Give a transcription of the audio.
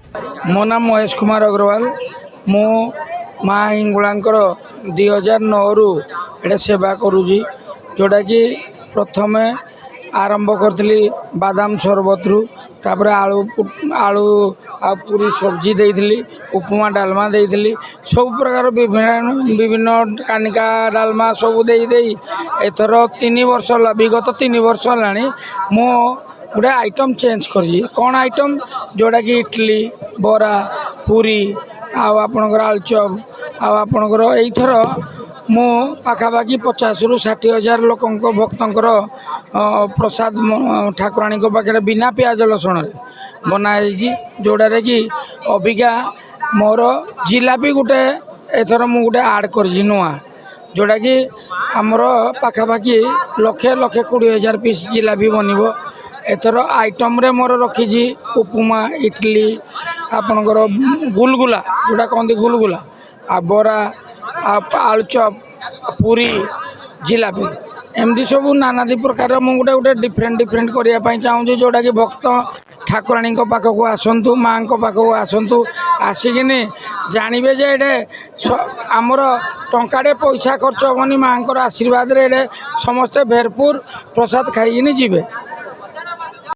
मो नाम महेश कुमार अग्रवाल। मो माँ हिंगुलांकर 2009 रु एटा सेवा करुँची, जोटा कि प्रथम आरंभ करी बादाम सरबत रु, तापर आलू आलू आ पूरी सब्जी देइथिली, उपमा डालमा देइथिली, सब प्रकार विभिन्न विभिन्न कानिका डालमा सब देई एथर 3 वर्ष विगत 3 वर्ष है मो गोटे आइटम चेंज करी। कौन आइटम? जोड़ा कि इडली, बरा, पूरी आपणकर आलुचप आपणकर एथर मु पाखापाखि 50 रु 60 हजार लोक भक्तर प्रसाद ठाकुराणी पाखे बिना पियाज लसुण बनाई, जोड़े कि अबिका मोर जिलापी गोटे एथर मु गोटे आड कर नुआ, जोड़ा कि आमर पाखापाखि 1,20,000 पीस जिलापी बनब। एथर आइटम रे मोर रखी उपमा, इडली, आपणकर गुलगुला जोटा कहते गुलगुला, आ बरा, आलुचप, पूरी, जिलापी, एमती सब नानादी प्रकार मुझे गोटे डिफरेंट डिफरेंट करने चाहूँगी, जोटा कि भक्त ठाकुराणी पाखक आसतु, माँ पाखक आसतु, आसिकिनी जानवे जे ये आमर टंकाटे पैसा खर्च हेनी, माँ आशीर्वाद रे समस्ते भरपूर प्रसाद खाई जी।